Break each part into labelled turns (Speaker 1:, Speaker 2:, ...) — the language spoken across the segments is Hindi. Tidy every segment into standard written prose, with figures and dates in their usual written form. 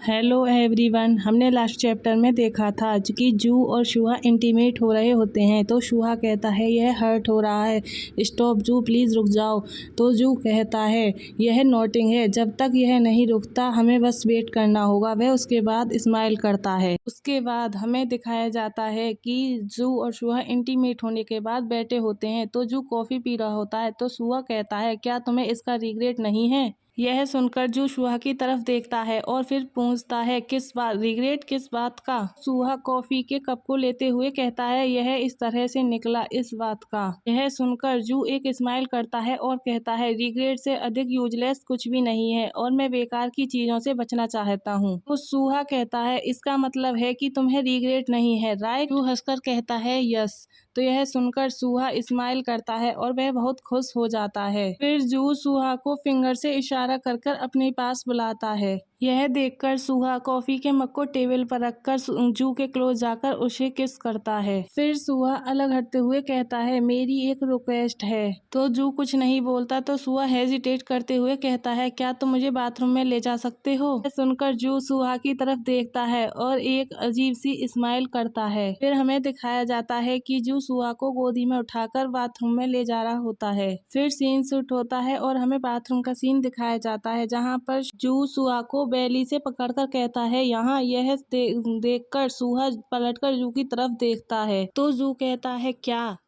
Speaker 1: Hello everyone. हमने लास्ट चैप्टर में देखा था कि जू और शुहा इंटीमेट हो रहे होते हैं। तो शुहा कहता है यह हर्ट हो रहा है, स्टॉप जू प्लीज़ रुक जाओ। तो जू कहता है यह नॉटिंग है, जब तक यह नहीं रुकता हमें बस वेट करना होगा। वह उसके बाद स्माइल करता है। उसके बाद हमें दिखाया जाता है कि जू और शुहा इंटीमेट होने के बाद बैठे होते हैं। तो जू कॉफ़ी पी रहा होता है। तो शुहा कहता है क्या तुम्हें इसका रिग्रेट नहीं है। यह सुनकर जू शुहा की तरफ देखता है और फिर पूछता है किस बात, रिग्रेट किस बात का। शुहा कॉफी के कप को लेते हुए कहता है यह इस तरह से निकला इस बात का। यह सुनकर जू एक स्माइल करता है और कहता है रिग्रेट से अधिक यूजलेस कुछ भी नहीं है और मैं बेकार की चीजों से बचना चाहता हूँ। तो शुहा कहता है इसका मतलब है कि तुम्हें रिग्रेट नहीं है, राइट। जू हंसकर कहता है यस। तो यह सुनकर शुहा स्माइल करता है और वह बहुत खुश हो जाता है। फिर जू शुहा को फिंगर से इशारा कर कर अपने पास बुलाता है। यह देखकर शुहा कॉफी के मग को टेबल पर रखकर जू के क्लोज जाकर उसे किस करता है। फिर शुहा अलग हटते हुए कहता है मेरी एक रिक्वेस्ट है। तो जू कुछ नहीं बोलता। तो शुहा हेजिटेट करते हुए कहता है क्या तुम मुझे बाथरूम में ले जा सकते हो। यह सुनकर जू शुहा की तरफ देखता है और एक अजीब सी स्माइल करता है। फिर हमें दिखाया जाता है कि जू शुहा को गोदी में उठाकर बाथरूम में ले जा रहा होता है। फिर सीन शूट होता है और हमें बाथरूम का सीन दिखाया जाता है जहाँ पर जू शुहा को बेली से पकड़कर कहता है यहाँ। यह देखकर शुहा पलटकर जू की तरफ देखता है। तो जू कहता है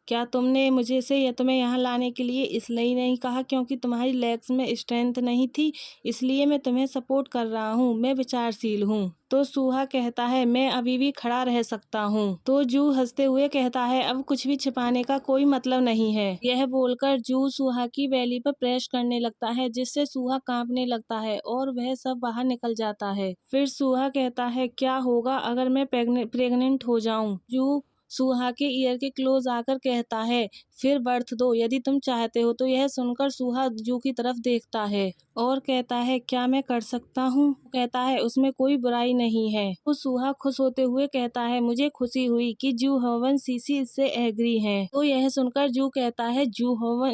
Speaker 1: क्या तुमने मुझे से या तुम्हें यहाँ लाने के लिए इसलिए नहीं कहा क्योंकि तुम्हारी लेग्स में स्ट्रेंथ नहीं थी, इसलिए मैं तुम्हें सपोर्ट कर रहा हूँ, मैं विचारशील हूँ। तो शुहा कहता है मैं अभी भी खड़ा रह सकता हूँ। तो जू हंसते हुए कहता है अब कुछ भी छिपाने का कोई मतलब नहीं है। यह बोलकर जू शुहा की बेली पर प्रेस करने लगता है जिससे शुहा कांपने लगता है और वह सब बाहर निकल जाता है। फिर शुहा कहता है क्या होगा अगर मैं प्रेग्नेंट हो जाऊं। जू शुहा के ईयर के क्लोज आकर कहता है फिर बर्थ दो यदि तुम चाहते हो। तो यह सुनकर शुहा जू की तरफ देखता है और कहता है क्या मैं कर सकता हूँ। कहता है उसमें कोई बुराई नहीं है। तो शुहा खुश होते हुए कहता है मुझे खुशी हुई कि जू हेवन सीसी इससे एग्री है। तो यह सुनकर जू कहता है जू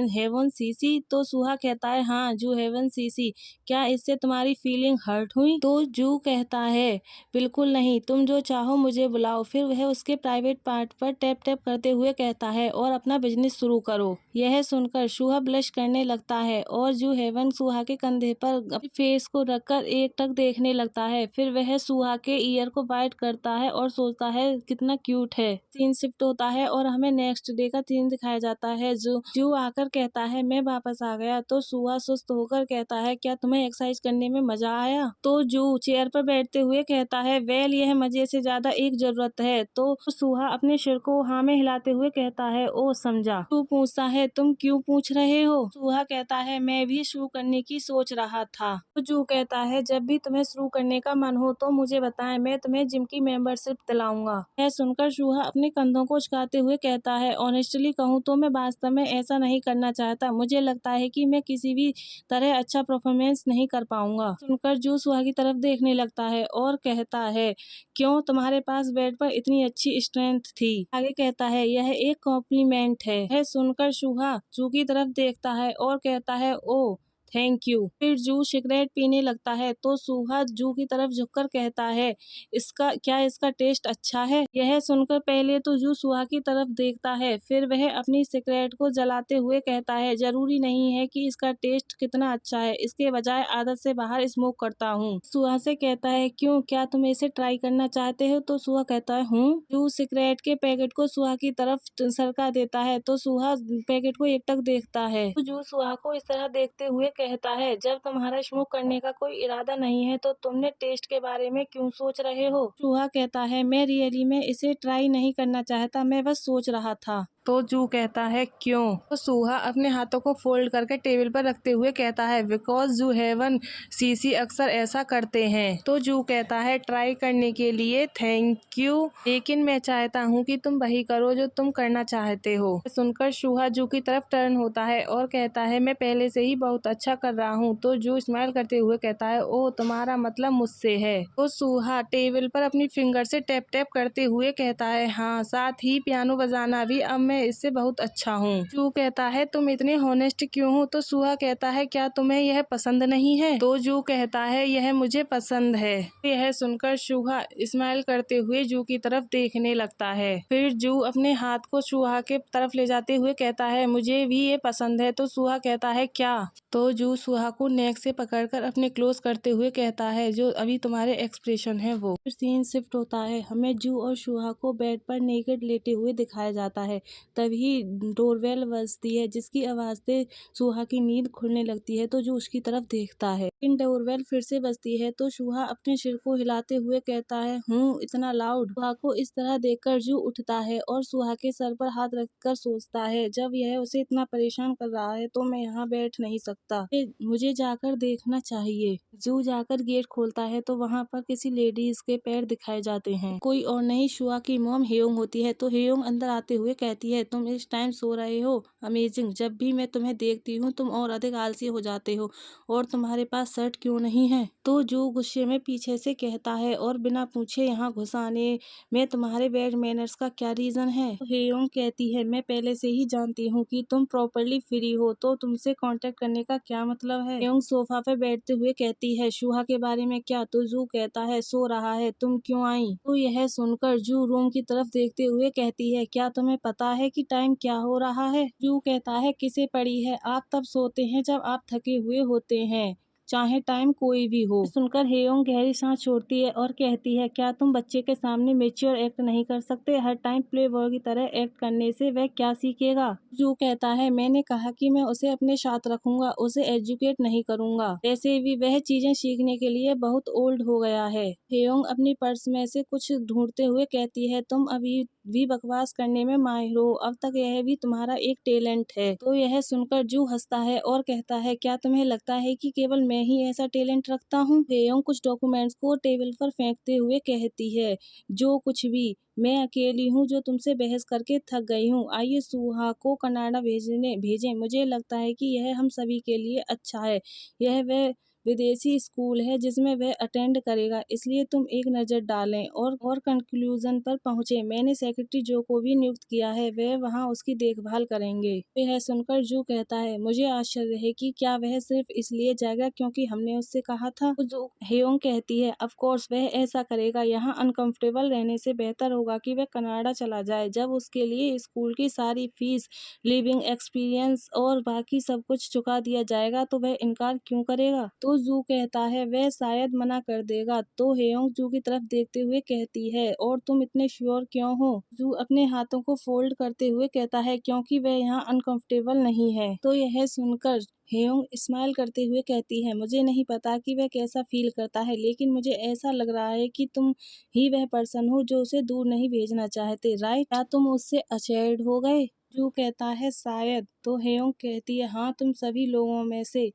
Speaker 1: हेवन सीसी। तो शुहा कहता है हाँ जू हेवन सीसी, क्या इससे तुम्हारी फीलिंग हर्ट हुई। तो जू कहता है बिल्कुल नहीं, तुम जो चाहो मुझे बुलाओ। फिर वह उसके प्राइवेट पार्ट पर टैप टैप करते हुए कहता है और अपना बिजनेस शुरू करो। यह सुनकर शुहा ब्लश करने लगता है और जू हेवन शुहा के कंधे पर अपने फेस को रखकर एकटक देखने लगता है। फिर वह शुहा के ईयर को बाइट करता है और सोचता है कितना क्यूट है। सीन शिफ्ट होता है और हमें नेक्स्ट डे का सीन दिखाया जाता है। जू आकर कहता है मैं वापस आ गया। तो शुहा सुस्त होकर कहता है क्या तुम्हें एक्सरसाइज करने में मजा आया। तो जू चेयर पर बैठते हुए कहता है वेल यह मजे से ज्यादा एक जरूरत है। तो शुहा अपने सिर को हाँ में हिलाते हुए कहता है ओ समझा। तू पूछता है तुम क्यों पूछ रहे हो। शुहा कहता है मैं भी शुरू करने की सोच रहा था। तो जू कहता है जब भी तुम्हें शुरू करने का मन हो तो मुझे बताएं, मैं तुम्हें जिम की मेंबरशिप दिलाऊंगा। यह सुनकर शुहा अपने कंधों को उचकाते हुए कहता है ऑनेस्टली कहूँ तो मैं वास्तव में ऐसा नहीं करना चाहता। मुझे लगता है कि मैं किसी भी तरह अच्छा परफॉर्मेंस नहीं कर पाऊंगा। सुनकर जू शुहा की तरफ देखने लगता है और कहता है क्यों तुम्हारे पास बेड पर इतनी अच्छी स्ट्रेंथ थी। आगे कहता है यह एक कॉम्प्लीमेंट है। यह सुनकर शुहा जू की तरफ देखता है और कहता है ओ थैंक यू। फिर जू सिगरेट पीने लगता है। तो शुहा जू की तरफ झुककर कहता है इसका टेस्ट अच्छा है। यह सुनकर पहले तो जू शुहा की तरफ देखता है, फिर वह अपनी सिगरेट को जलाते हुए कहता है जरूरी नहीं है कि इसका टेस्ट कितना अच्छा है, इसके बजाय आदत से बाहर स्मोक करता हूँ। शुहा से कहता है क्यों, क्या तुम इसे ट्राई करना चाहते हो। तो शुहा कहता है हूँ। जू सिगरेट के पैकेट को शुहा की तरफ सरका देता है। तो शुहा पैकेट को एकटक देखता है। तो जू शुहा को इस तरह देखते हुए कहता है जब तुम्हारा स्मोक करने का कोई इरादा नहीं है तो तुमने टेस्ट के बारे में क्यों सोच रहे हो। शुहा कहता है मैं रियली में इसे ट्राई नहीं करना चाहता, मैं बस सोच रहा था। तो जू कहता है क्यों। तो शुहा अपने हाथों को फोल्ड करके टेबल पर रखते हुए कहता है बिकॉज जू हेवन सीसी अक्सर ऐसा करते हैं। तो जू कहता है ट्राई करने के लिए थैंक यू, लेकिन मैं चाहता हूँ कि तुम वही करो जो तुम करना चाहते हो। सुनकर शुहा जू की तरफ टर्न होता है और कहता है मैं पहले से ही बहुत अच्छा कर रहा हूँ। तो जू स्माइल करते हुए कहता है ओह तुम्हारा मतलब मुझसे है। तो शुहा टेबल पर अपनी फिंगर से टैप टैप करते हुए कहता है हाँ, साथ ही पियानो बजाना भी अब मैं इससे बहुत अच्छा हूँ। जू कहता है तुम इतने हॉनेस्ट क्यों हो? तो सुहा कहता है क्या तुम्हें यह पसंद नहीं है? तो जू कहता है यह मुझे पसंद है। यह सुनकर सुहा स्माइल करते हुए जू की तरफ देखने लगता है। फिर जू अपने हाथ को सुहा के तरफ ले जाते हुए कहता है मुझे भी ये पसंद है। तो सुहा कहता है क्या? तो जू सुहा को नेक से पकड़कर अपने क्लोज करते हुए कहता है जो अभी तुम्हारे एक्सप्रेशन है वो। फिर सीन शिफ्ट होता है, हमें जू और सुहा को बेड पर नेकेड लेटे हुए दिखाया जाता है। तभी डोरबेल बजती है जिसकी आवाज से सुहा की नींद खुलने लगती है तो जू उसकी तरफ देखता है। इन डोरबेल फिर से बजती है तो सुहा अपने सिर को हिलाते हुए कहता है इतना लाउड। सुहा को इस तरह देखकर जू उठता है और सुहा के सर पर हाथ रखकर सोचता है जब यह उसे इतना परेशान कर रहा है तो मैं यहाँ बैठ नहीं सकता, मुझे जाकर देखना चाहिए। जू जाकर गेट खोलता है तो वहाँ पर किसी लेडीज के पैर दिखाए जाते हैं। कोई और नहीं सुहा की मॉम हेयोंग होती है। तो हेयोंग अंदर आते हुए कहती है तुम इस टाइम सो रहे हो, अमेजिंग। जब भी मैं तुम्हें देखती हूँ तुम और अधिक आलसी हो जाते हो और तुम्हारे पास शर्ट क्यों नहीं है? तो जू गुस्से में पीछे से कहता है और बिना पूछे यहाँ घुस आने में तुम्हारे बैड मैनर्स का क्या रीजन है? तो हेयोंग कहती है मैं पहले से ही जानती हूँ कि तुम प्रॉपरली फ्री हो तो तुमसे कांटेक्ट करने का क्या मतलब है? हेयोंग सोफा पे बैठते हुए कहती है सुहा के बारे में क्या? तो जू कहता है सो रहा है, तुम क्यों आई? तो यह सुनकर जू रूम की तरफ देखते हुए कहती है क्या तुम्हें पता है कि टाइम क्या हो रहा है? जू कहता है किसे पड़ी है, आप तब सोते हैं जब आप थके हुए होते हैं, चाहे टाइम कोई भी हो। सुनकर हेयोंग गहरी सांस छोड़ती है और कहती है क्या तुम बच्चे के सामने मैच्योर एक्ट नहीं कर सकते? हर टाइम प्ले बॉय की तरह एक्ट करने से वह क्या सीखेगा? जू कहता है मैंने कहा कि मैं उसे अपने साथ रखूंगा, उसे एजुकेट नहीं करूंगा। वैसे भी वह चीजें सीखने के लिए बहुत ओल्ड हो गया है। हेयोंग अपनी पर्स में से कुछ ढूंढते हुए कहती है तुम अभी भी बकवास करने में माहिर हो, अब तक यह भी तुम्हारा एक टैलेंट है। तो यह सुनकर जू हंसता है और कहता है क्या तुम्हें लगता है कि केवल मैं ही ऐसा टैलेंट रखता हूँ? हेयोंग कुछ डॉक्यूमेंट्स को टेबल पर फेंकते हुए कहती है जो कुछ भी, मैं अकेली हूँ जो तुमसे बहस करके थक गई हूँ। आइए सुहा को कनाडा भेजें, मुझे लगता है कि यह हम सभी के लिए अच्छा है। यह वह विदेशी स्कूल है जिसमें वह अटेंड करेगा, इसलिए तुम एक नज़र डालें और कंक्लूजन पर पहुंचे। मैंने सेक्रेटरी जो को भी नियुक्त किया है, वह वहां उसकी देखभाल करेंगे। यह सुनकर जू कहता है मुझे आश्चर्य है कि क्या वह सिर्फ इसलिए जाएगा क्योंकि हमने उससे कहा था? जो हेयोंग कहती है ऑफ कोर्स वह ऐसा करेगा, यहाँ अनकंफर्टेबल रहने से बेहतर होगा कि वह कनाडा चला जाए। जब उसके लिए स्कूल की सारी फीस, लिविंग एक्सपीरियंस और बाकी सब कुछ चुका दिया जाएगा तो वह इनकार क्यों करेगा? तो जू कहता है वह शायद मना कर देगा। तो हेयोंग जू की तरफ देखते हुए कहती है और तुम इतने श्योर क्यों हो? जू अपने हाथों को फोल्ड करते हुए कहता है क्योंकि वह यहाँ अनकंफर्टेबल नहीं है। तो यह सुनकर हेयोंग स्माइल करते हुए कहती है मुझे नहीं पता कि वह कैसा फील करता है, लेकिन मुझे ऐसा लग रहा है कि तुम ही वह पर्सन हो जो उसे दूर नहीं भेजना चाहते, राइट? क्या तुम उससे अचेयर्ड हो गए? जू कहता है शायद। तो हेयोंग कहती है हाँ, तुम सभी लोगों में से।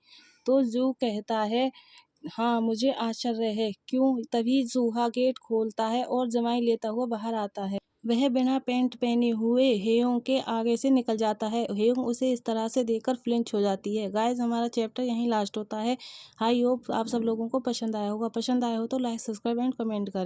Speaker 1: तो जू कहता है हाँ, मुझे आश्चर्य है क्यों? तभी सुहा गेट खोलता है और जमाई लेता हुआ बाहर आता है। वह बिना पैंट पहने हुए हेयोंग के आगे से निकल जाता है। हेयोंग उसे इस तरह से देखकर फ्लिंच हो जाती है। गाइस, हमारा चैप्टर यहीं लास्ट होता है। आई होप आप सब लोगों को पसंद आया होगा। पसंद आया हो तो लाइक, सब्सक्राइब एंड कमेंट करें।